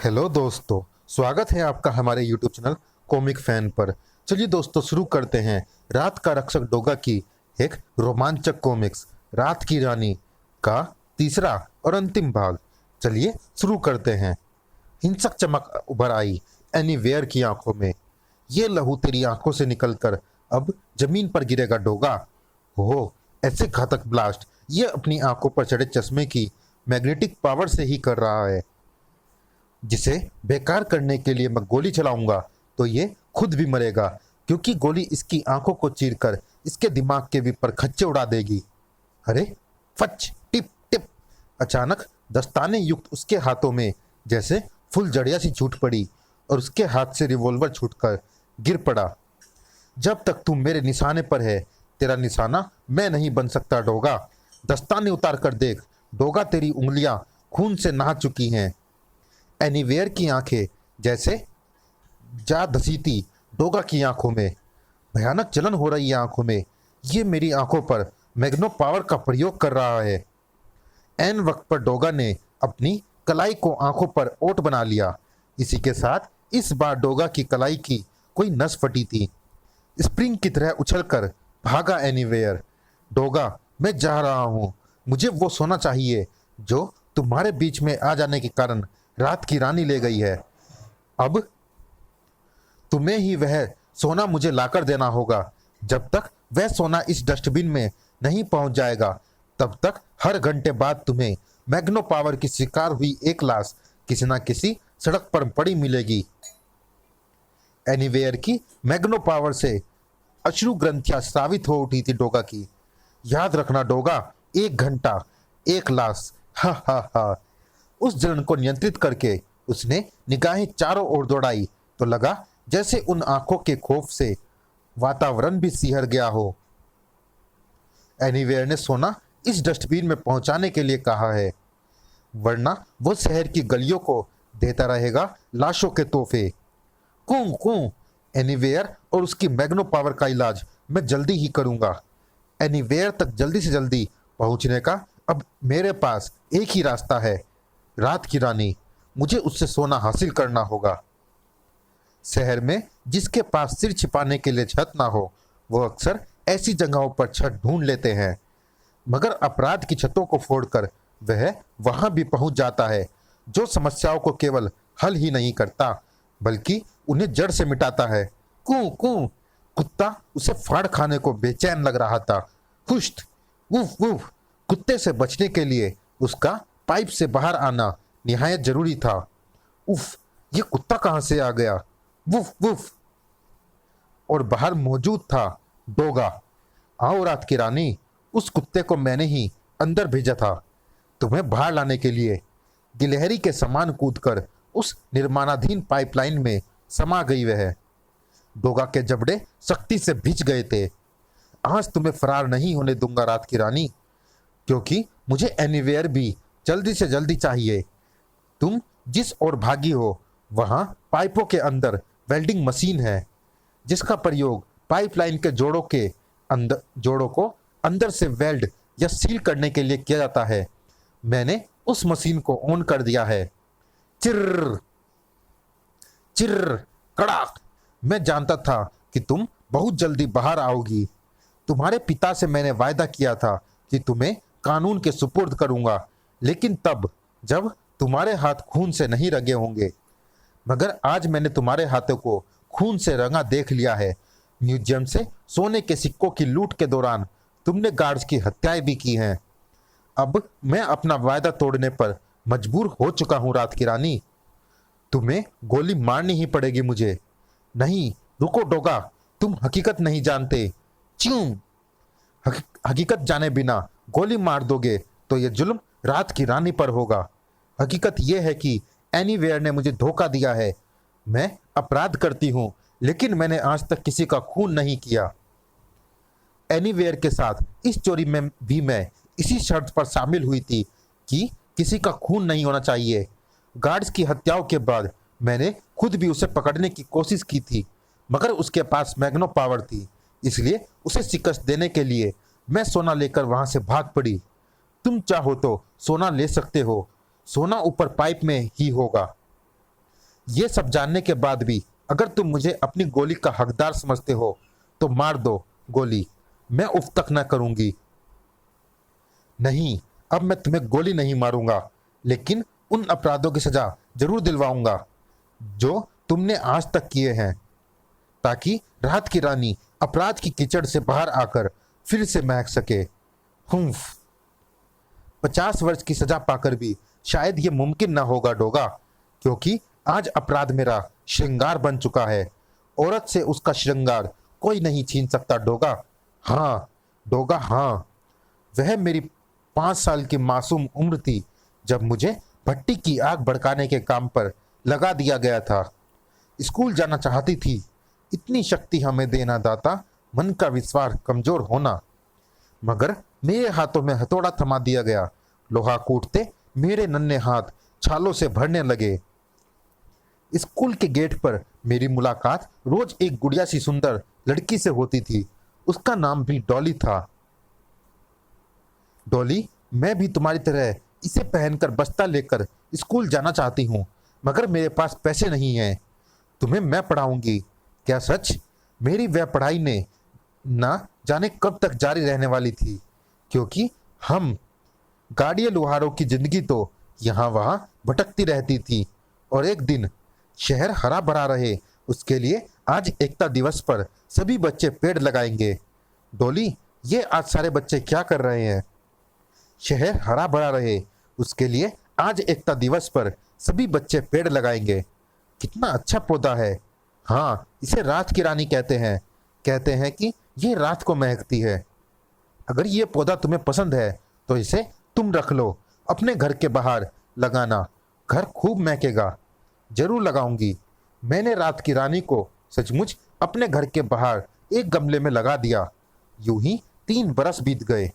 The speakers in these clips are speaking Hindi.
हेलो दोस्तों, स्वागत है आपका हमारे यूट्यूब चैनल कॉमिक फैन पर। चलिए दोस्तों, शुरू करते हैं रात का रक्षक डोगा की एक रोमांचक कॉमिक्स रात की रानी का तीसरा और अंतिम भाग। चलिए शुरू करते हैं। हिंसक चमक उभर आई एनीवेयर की आंखों में। ये लहू तेरी आंखों से निकलकर अब जमीन पर गिरेगा डोगा। ओह, ऐसे घातक ब्लास्ट ये अपनी आंखों पर चढ़े चश्मे की मैग्नेटिक पावर से ही कर रहा है। जिसे बेकार करने के लिए मैं गोली चलाऊंगा तो ये खुद भी मरेगा, क्योंकि गोली इसकी आंखों को चीरकर इसके दिमाग के भी परखच्चे उड़ा देगी। अरे फच टिप टिप! अचानक दस्ताने युक्त उसके हाथों में जैसे फुलझड़िया सी छूट पड़ी और उसके हाथ से रिवॉल्वर छूटकर गिर पड़ा। जब तक तू मेरे निशाने पर है, तेरा निशाना मैं नहीं बन सकता डोगा। दस्ताने उतार कर देख डोगा, तेरी उंगलियां खून से नहा चुकी हैं। एनीवेयर की आंखें जैसे जा धसी थी डोगा की आंखों में। भयानक जलन हो रही है आंखों में। ये मेरी आंखों पर मैग्नो पावर का प्रयोग कर रहा है। एन वक्त पर डोगा ने अपनी कलाई को आंखों पर ओट बना लिया। इसी के साथ इस बार डोगा की कलाई की कोई नस फटी थी। स्प्रिंग की तरह उछलकर भागा एनीवेयर। डोगा, मैं जा रहा हूं। मुझे वो सोना चाहिए जो तुम्हारे बीच में आ जाने के कारण रात की रानी ले गई है। अब तुम्हें ही वह सोना मुझे लाकर देना होगा। जब तक वह सोना इस डस्टबिन में नहीं पहुंच जाएगा, तब तक हर घंटे बाद तुम्हें मैग्नो पावर की शिकार हुई एक लाश किसी न किसी सड़क पर पड़ी मिलेगी। एनीवेयर की मैग्नो पावर से अश्रु ग्रंथियां स्रावित हो उठी थी डोगा की। याद रखना डोगा, 1 घंटा, एक लाश। हा हा हा। उस जलन को नियंत्रित करके उसने निगाहें चारों ओर दौड़ाई तो लगा जैसे उन आंखों के खौफ से वातावरण भी सिहर गया हो। एनीवेयर ने सोना इस डस्टबिन में पहुंचाने के लिए कहा है, वरना वो शहर की गलियों को देता रहेगा लाशों के तोहफे। कूं कूं! एनीवेयर और उसकी मैग्नो पावर का इलाज मैं जल्दी ही करूंगा। एनीवेयर तक जल्दी से जल्दी पहुंचने का अब मेरे पास एक ही रास्ता है, रात की रानी। मुझे उससे सोना हासिल करना होगा। शहर में जिसके पास सिर छिपाने के लिए छत ना हो, वो अक्सर ऐसी जगहों पर छत ढूंढ लेते हैं, मगर अपराध की छतों को फोड़कर वह वहां भी पहुंच जाता है, जो समस्याओं को केवल हल ही नहीं करता बल्कि उन्हें जड़ से मिटाता है। कूं कूं! कुत्ता उसे फाड़ खाने को बेचैन लग रहा था। हुश्त! वुफ वुफ! कुत्ते से बचने के लिए उसका पाइप से बाहर आना निहायत जरूरी था। उफ! ये कुत्ता कहां से आ गया? Woof woof! और बाहर मौजूद था डोगा। आओ रात की रानी, उस कुत्ते को मैंने ही अंदर भेजा था तुम्हें बाहर लाने के लिए। गिलहरी के समान कूदकर उस निर्माणाधीन पाइपलाइन में समा गई वह। डोगा के जबड़े सख्ती से भिज गए थे। आज तुम्हें फरार नहीं होने दूंगा रात की रानी, क्योंकि मुझे एनीवेयर भी जल्दी से जल्दी चाहिए। तुम जिस ओर भागी हो, वहां पाइपों के अंदर वेल्डिंग मशीन है, जिसका प्रयोग पाइपलाइन के जोड़ों को अंदर से वेल्ड या सील करने के लिए किया जाता है। मैंने उस मशीन को ऑन कर दिया है। चिर्र चिर्र कड़ाक! मैं जानता था कि तुम बहुत जल्दी बाहर आओगी। तुम्हारे पिता से मैंने वायदा किया था कि तुम्हें कानून के सुपुर्द करूंगा, लेकिन तब जब तुम्हारे हाथ खून से नहीं रंगे होंगे। मगर आज मैंने तुम्हारे हाथों को खून से रंगा देख लिया है। म्यूजियम से सोने के सिक्कों की लूट के दौरान तुमने गार्ड्स की हत्याएं भी की हैं। अब मैं अपना वायदा तोड़ने पर मजबूर हो चुका हूं रात की रानी। तुम्हें गोली मारनी ही पड़ेगी मुझे। नहीं, रुको डोगा, तुम हकीकत नहीं जानते। च्यूं! हकीकत जाने बिना गोली मार दोगे तो यह जुल्म रात की रानी पर होगा। हकीकत यह है कि एनीवेयर ने मुझे धोखा दिया है। मैं अपराध करती हूं, लेकिन मैंने आज तक किसी का खून नहीं किया। एनीवेयर के साथ इस चोरी में भी मैं इसी शर्त पर शामिल हुई थी कि किसी का खून नहीं होना चाहिए। गार्ड्स की हत्याओं के बाद मैंने खुद भी उसे पकड़ने की कोशिश की थी, मगर उसके पास मैग्नो पावर थी, इसलिए उसे शिकस्त देने के लिए मैं सोना लेकर वहां से भाग पड़ी। तुम चाहो तो सोना ले सकते हो, सोना ऊपर पाइप में ही होगा। ये सब जानने के बाद भी अगर तुम मुझे अपनी गोली का हकदार समझते हो तो मार दो गोली, मैं उफ तक न करूंगी। नहीं, अब मैं तुम्हें गोली नहीं मारूंगा, लेकिन उन अपराधों की सजा जरूर दिलवाऊंगा जो तुमने आज तक किए हैं, ताकि रात की रानी अपराध की कीचड़ से बाहर आकर फिर से महक सके। हुम्फ। 50 वर्ष की सजा पाकर भी शायद ये मुमकिन ना होगा डोगा, क्योंकि आज अपराध मेरा श्रृंगार बन चुका है। औरत से उसका श्रृंगार कोई नहीं छीन सकता डोगा। हाँ डोगा, हाँ। वह मेरी 5 साल की मासूम उम्र थी जब मुझे भट्टी की आग भड़काने के काम पर लगा दिया गया था। स्कूल जाना चाहती थी, इतनी शक्ति हमें देना दाता, मन का विश्वास कमजोर होना। मगर मेरे हाथों में हथौड़ा थमा दिया गया, लोहा कूटते मेरे नन्हे हाथ छालों से भरने लगे। स्कूल के गेट पर मेरी मुलाकात रोज एक गुड़िया सी सुंदर लड़की से होती थी। उसका नाम भी डॉली था। डॉली, मैं भी तुम्हारी तरह इसे पहनकर बस्ता लेकर स्कूल जाना चाहती हूँ, मगर मेरे पास पैसे नहीं हैं। तुम्हें मैं पढ़ाऊंगी। क्या सच? मेरी वह पढ़ाई ने ना जाने कब तक जारी रहने वाली थी, क्योंकि हम गाड़ियों लुहारों की जिंदगी तो यहाँ वहाँ भटकती रहती थी। और एक दिन शहर हरा भरा रहे, उसके लिए आज एकता दिवस पर सभी बच्चे पेड़ लगाएंगे। डॉली, ये आज सारे बच्चे क्या कर रहे हैं? शहर हरा भरा रहे, उसके लिए आज एकता दिवस पर सभी बच्चे पेड़ लगाएंगे। कितना अच्छा पौधा है। हाँ, इसे रात की रानी कहते हैं कि ये रात को महकती है। अगर ये पौधा तुम्हें पसंद है तो इसे तुम रख लो, अपने घर के बाहर लगाना, घर खूब महकेगा। जरूर लगाऊंगी। मैंने रात की रानी को सचमुच अपने घर के बाहर एक गमले में लगा दिया। यूं ही 3 बरस बीत गए।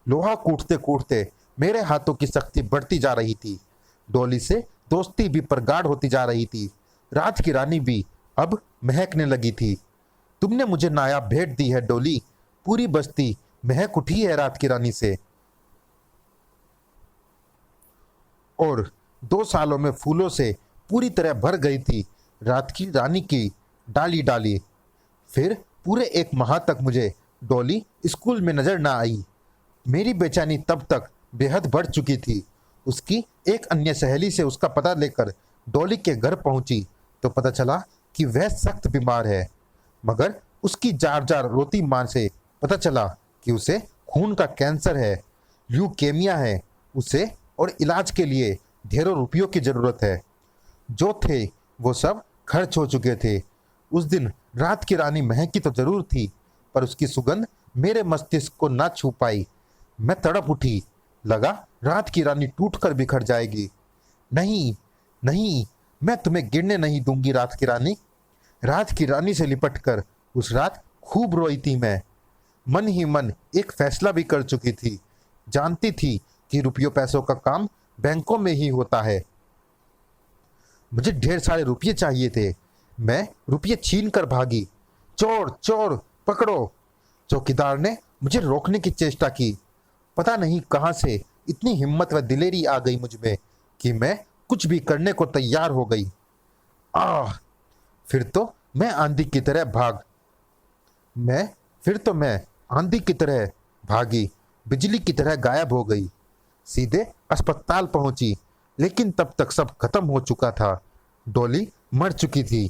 लोहा कूटते कूटते मेरे हाथों की शक्ति बढ़ती जा रही थी। डॉली से दोस्ती भी प्रगाढ़ होती जा रही थी। रात की रानी भी अब महकने लगी थी। तुमने मुझे नायाब भेंट दी है डॉली। पूरी बस्ती महक उठी है रात की रानी से। और 2 सालों में फूलों से पूरी तरह भर गई थी रात की रानी की डाली डाली। फिर पूरे 1 माह तक मुझे डॉली स्कूल में नजर ना आई। मेरी बेचैनी तब तक बेहद बढ़ चुकी थी। उसकी एक अन्य सहेली से उसका पता लेकर डॉली के घर पहुंची तो पता चला कि वह सख्त बीमार है। मगर उसकी जार जार रोती मां से पता चला कि उसे खून का कैंसर है, ल्यूकेमिया है उसे, और इलाज के लिए ढेरों रुपयों की जरूरत है। जो थे वो सब खर्च हो चुके थे। उस दिन रात की रानी महकी तो जरूर थी, पर उसकी सुगंध मेरे मस्तिष्क को ना छू पाई। मैं तड़प उठी। लगा रात की रानी टूटकर बिखर जाएगी। नहीं नहीं, मैं तुम्हें गिरने नहीं दूंगी रात की रानी। रात की रानी से लिपटकर उस रात खूब रोई थी मैं। मन ही मन एक फैसला भी कर चुकी थी। जानती थी कि रुपयों पैसों का काम बैंकों में ही होता है। मुझे ढेर सारे रुपये चाहिए थे। मैं रुपये छीन कर भागी। चोर चोर पकड़ो! चौकीदार ने मुझे रोकने की चेष्टा की। पता नहीं कहां से इतनी हिम्मत व दिलेरी आ गई मुझ में कि मैं कुछ भी करने को तैयार हो गई। आह! फिर तो मैं आंधी की तरह भागी, बिजली की तरह गायब हो गई। सीधे अस्पताल पहुंची, लेकिन तब तक सब खत्म हो चुका था। डॉली मर चुकी थी।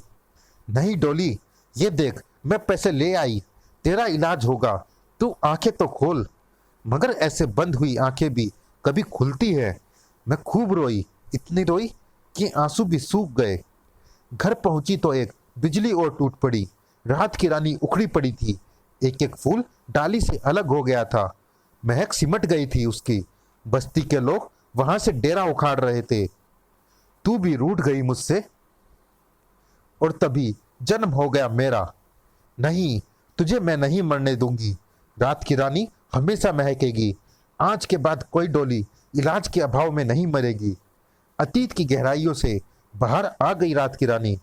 नहीं डॉली, ये देख, मैं पैसे ले आई, तेरा इलाज होगा, तू आंखें तो खोल। मगर ऐसे बंद हुई आंखें भी कभी खुलती है। मैं खूब रोई, इतनी रोई कि आंसू भी सूख गए। घर पहुंची तो एक बिजली और टूट पड़ी। रात की रानी उखड़ी पड़ी थी। एक एक फूल डाली से अलग हो गया था। महक सिमट गई थी उसकी। बस्ती के लोग वहां से डेरा उखाड़ रहे थे। तू भी रूठ गई मुझसे, और तभी जन्म हो गया मेरा। नहीं, तुझे मैं नहीं मरने दूंगी। रात की रानी हमेशा महकेगी। आज के बाद कोई डॉली इलाज के अभाव में नहीं मरेगी। अतीत की गहराइयों से बाहर आ गई रात की रानी।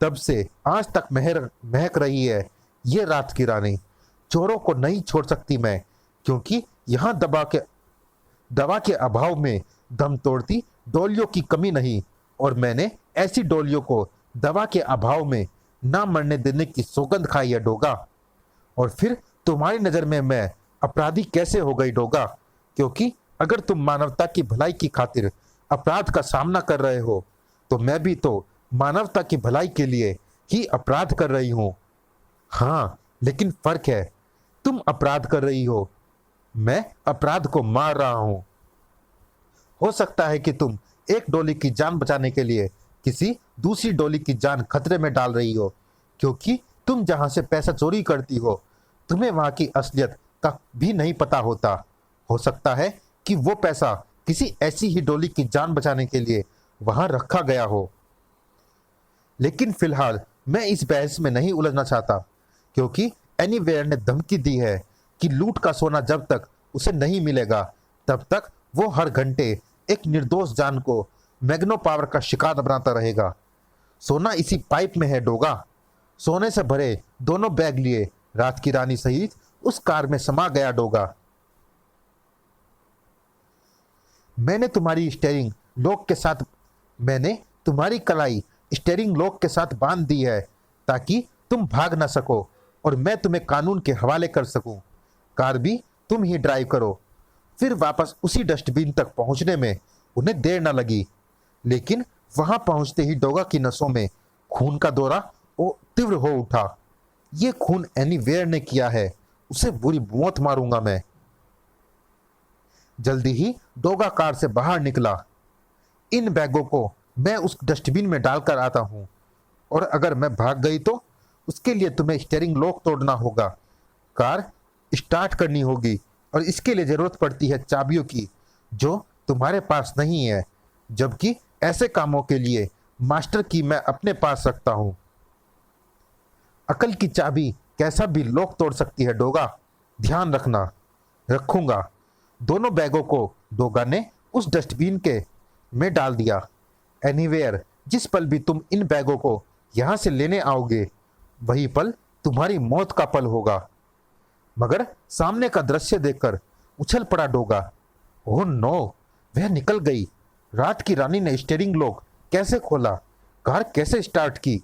तब से आज तक महक रही है ये रात की रानी। चोरों को नहीं छोड़ सकती मैं, क्योंकि यहाँ दवा के अभाव में दम तोड़ती डोलियों की कमी नहीं, और मैंने ऐसी डोलियों को दवा के अभाव में ना मरने देने की सौगंध खाई है डोगा। और फिर तुम्हारी नजर में मैं अपराधी कैसे हो गई डोगा? क्योंकि अगर तुम मानवता की भलाई की खातिर अपराध का सामना कर रहे हो तो मैं भी तो मानवता की भलाई के लिए ही अपराध कर रही हूं। हाँ, लेकिन फर्क है, तुम अपराध कर रही हो, मैं अपराध को मार रहा हूं। हो सकता है कि तुम एक डोली की जान बचाने के लिए किसी दूसरी डोली की जान खतरे में डाल रही हो, क्योंकि तुम जहां से पैसा चोरी करती हो तुम्हें वहां की असलियत का भी नहीं पता होता। हो सकता है कि वो पैसा किसी ऐसी ही डोली की जान बचाने के लिए वहां रखा गया हो। लेकिन फिलहाल मैं इस बहस में नहीं उलझना चाहता, क्योंकि एनीवेयर ने धमकी दी है कि लूट का सोना जब तक उसे नहीं मिलेगा तब तक वो हर घंटे एक निर्दोष जान को मैग्नो पावर का शिकार बनाता रहेगा। सोना इसी पाइप में है डोगा। सोने से भरे दोनों बैग लिए रात की रानी सहित उस कार में समा गया डोगा। मैंने तुम्हारी कलाई स्टीयरिंग लॉक के साथ बांध दी है ताकि तुम भाग ना सको और मैं तुम्हें कानून के हवाले कर सकूं। कार भी तुम ही ड्राइव करो। फिर वापस उसी डस्टबिन तक पहुंचने में उन्हें देर न लगी, लेकिन वहां पहुंचते ही डोगा की नसों में खून का दौरा तीव्र हो उठा। ये खून एनीवेयर ने किया है, उसे बुरी मौत मारूंगा मैं। जल्दी ही डोगा कार से बाहर निकला। इन बैगों को मैं उस डस्टबिन में डालकर आता हूं, और अगर मैं भाग गई तो उसके लिए तुम्हें स्टीयरिंग लॉक तोड़ना होगा, कार स्टार्ट करनी होगी, और इसके लिए जरूरत पड़ती है चाबियों की जो तुम्हारे पास नहीं है, जबकि ऐसे कामों के लिए मास्टर की मैं अपने पास रखता हूं। अकल की चाबी कैसा भी लॉक तोड़ सकती है डोगा, ध्यान रखना। रखूंगा। दोनों बैगों को डोगा ने उस डस्टबिन के में डाल दिया। एनीवेयर, जिस पल भी तुम इन बैगों को यहां से लेने आओगे वही पल तुम्हारी मौत का पल होगा। मगर सामने का दृश्य देखकर उछल पड़ा डोगा। ओह नो, वह निकल गई। रात की रानी ने स्टीयरिंग लॉक कैसे खोला, कार कैसे स्टार्ट की?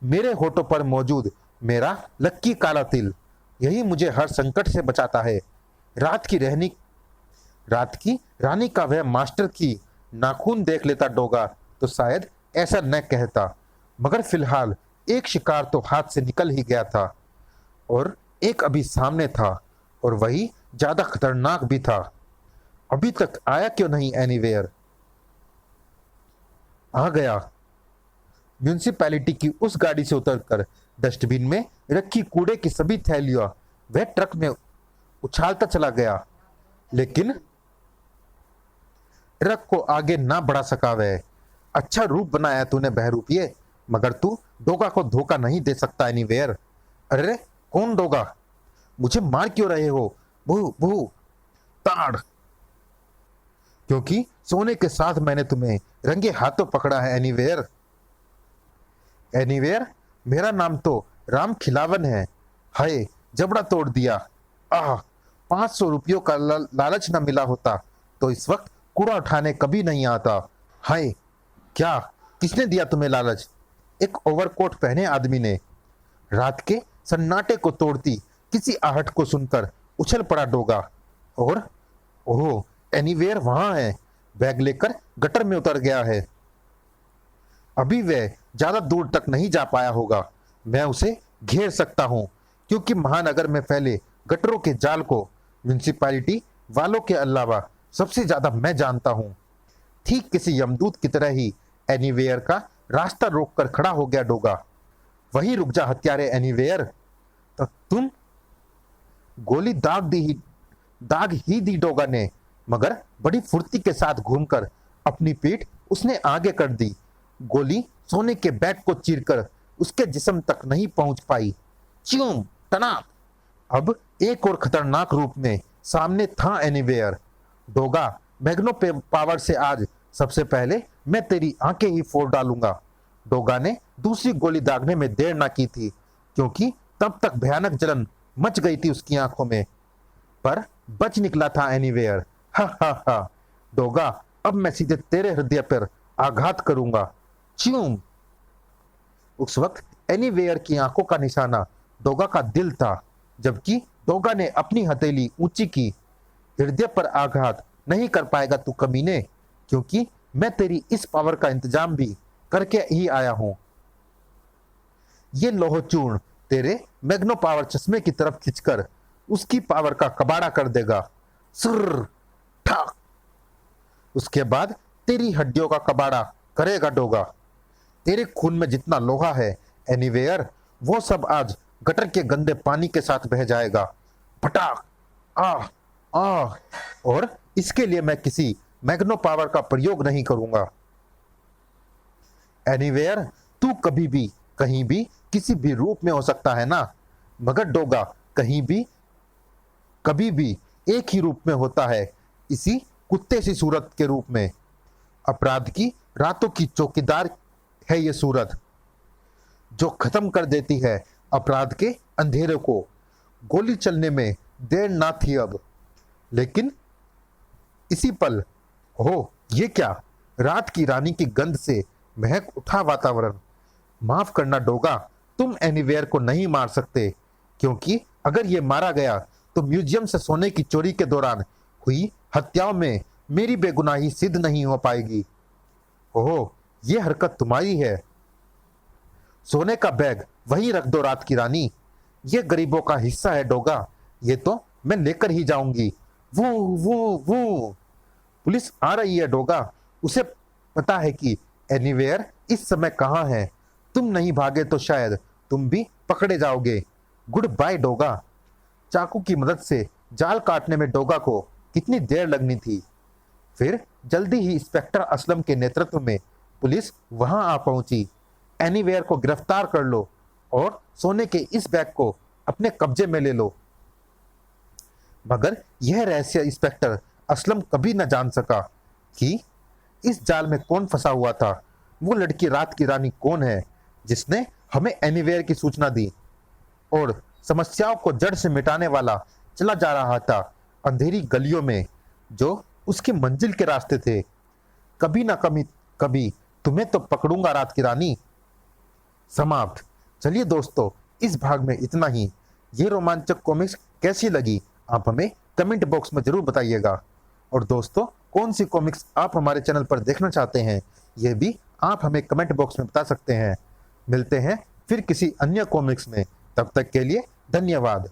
मेरे होठों पर मौजूद मेरा लक्की काला तिल, यही मुझे हर संकट से बचाता है। रात की रानी का वह मास्टर की नाखून देख लेता डोगा तो शायद ऐसा न कहता, मगर फिलहाल एक शिकार तो हाथ से निकल ही गया था और एक अभी सामने था, और वही ज्यादा खतरनाक भी था। अभी तक आया क्यों नहीं एनीवेयर? आ गया। म्यूनिसिपैलिटी की उस गाड़ी से उतरकर डस्टबिन में रखी कूड़े की सभी थैलियां वह ट्रक में उछालता चला गया, लेकिन ट्रक को आगे ना बढ़ा सका वह। अच्छा रूप बनाया तूने बहरूपिये, मगर तू डोगा को धोखा नहीं दे सकता एनीवेयर। अरे कौन डोगा? मुझे मार क्यों रहे हो? बू बू ताड़। क्योंकि सोने के साथ मैंने तुम्हें रंगे हाथों पकड़ा है एनीवेयर। एनीवेयर, मेरा नाम तो राम खिलावन है। हाय, जबड़ा तोड़ दिया। 500 रुपयों का लालच न मिला होता तो इस वक्त कूड़ा उठाने कभी नहीं आता। हाय, क्या किसने दिया तुम्हें लालच? एक ओवरकोट पहने आदमी ने। रात के सन्नाटे को तोड़ती किसी आहट को सुनकर उछल पड़ा डोगा। और ओह, एनीवेयर वहां है, बैग लेकर गटर में उतर गया है। अभी वह ज्यादा दूर तक नहीं जा पाया होगा। मैं उसे घेर सकता हूं, क्योंकि महानगर में फैले गटरों के जाल को म्यूनिसिपैलिटी वालों के अलावा सबसे ज्यादा मैं जानता हूं। ठीक किसी यमदूत की तरह ही एनीवेयर का रास्ता रोककर खड़ा हो गया डोगा। वही रुक जा हत्यारे एनीवेयर। तो तुम? गोली दाग ही दी डोगा ने, मगर बड़ी फुर्ती के साथ घूमकर अपनी पीठ उसने आगे कर दी। गोली सोने के बैग को चीरकर उसके जिस्म तक नहीं पहुंच पाई। च्यूम टनाक। अब एक और खतरनाक रूप में सामने था एनीवेयर। डोगा, मैग्नो पावर से आज सबसे पहले मैं तेरी आंखें ही फोड़ डालूंगा। डोगा ने दूसरी गोली दागने में देर ना की थी, क्योंकि तब तक भयानक जलन मच गई थी उसकी आंखों में। पर बच निकला था एनीवेयर। हा हा हा। डोगा, अब मैं सीधे तेरे हृदय पर आघात करूंगा। च्यूम। उस वक्त एनीवेयर की आंखों का निशाना डोगा का दिल था, जबकि डोगा ने अपनी हथेली ऊंची की। हृदय पर आघात नहीं कर पाएगा तू कमीने, क्योंकि मैं तेरी इस पावर का इंतजाम भी करके ही आया हूं। ये लोह चूर्ण तेरे मैग्नो पावर चश्मे की तरफ खिंचकर उसकी पावर का कबाड़ा कर देगा। सुर ठाक। उसके बाद तेरी हड्डियों का कबाड़ा करेगा डोगा। तेरे खून में जितना लोहा है एनीवेयर, वो सब आज गटर के गंदे पानी के साथ बह जाएगा। फटाक। आह आह। और इसके लिए मैं किसी मैग्नो पावर का प्रयोग नहीं करूंगा। एनीवेयर, तू कभी भी कहीं भी किसी भी रूप में हो सकता है ना, मगर डोगा कहीं भी कभी भी एक ही रूप में होता है, इसी कुत्ते सी सूरत के रूप में। अपराध की रातों की चौकीदार है ये सूरत, जो खत्म कर देती है अपराध के अंधेरे को। गोली चलने में देर ना थी अब, लेकिन इसी पल, हो ये क्या, रात की रानी की गंध से महक उठा वातावरण। माफ करना डोगा, तुम एनीवेयर को नहीं मार सकते, क्योंकि अगर ये मारा गया तो म्यूजियम से सोने की चोरी के दौरान हुई हत्याओं में मेरी बेगुनाही सिद्ध नहीं हो पाएगी। ओह, ये हरकत तुम्हारी है। सोने का बैग वहीं रख दो रात की रानी, ये गरीबों का हिस्सा है डोगा, ये तो मैं लेकर ही जाऊंगी। वो वो पुलिस आ रही है डोगा, उसे पता है कि एनीवेयर इस समय कहाँ है। तुम नहीं भागे तो शायद तुम भी पकड़े जाओगे। Good bye Doga. चाकू की मदद से जाल काटने में डोगा को कितनी देर लगनी थी। फिर जल्दी ही इंस्पेक्टर असलम के नेतृत्व में पुलिस वहां आ पहुंची। एनीवेयर को गिरफ्तार कर लो और सोने के इस बैग को अपने कब्जे में ले लो। मगर यह रहस्य इंस्पेक्टर असलम कभी न जान सका कि इस जाल में कौन फंसा हुआ था। वो लड़की रात की रानी कौन है जिसने हमें एनीवेयर की सूचना दी और समस्याओं को जड़ से मिटाने वाला चला जा रहा था अंधेरी गलियों में जो उसकी मंजिल के रास्ते थे। कभी ना कभी तुम्हें तो पकड़ूंगा रात की रानी। समाप्त। चलिए दोस्तों, इस भाग में इतना ही। ये रोमांचक कॉमिक्स कैसी लगी आप हमें कमेंट बॉक्स में जरूर बताइएगा। और दोस्तों, कौन सी कॉमिक्स आप हमारे चैनल पर देखना चाहते हैं ये भी आप हमें कमेंट बॉक्स में बता सकते हैं। मिलते हैं फिर किसी अन्य कॉमिक्स में, तब तक के लिए धन्यवाद।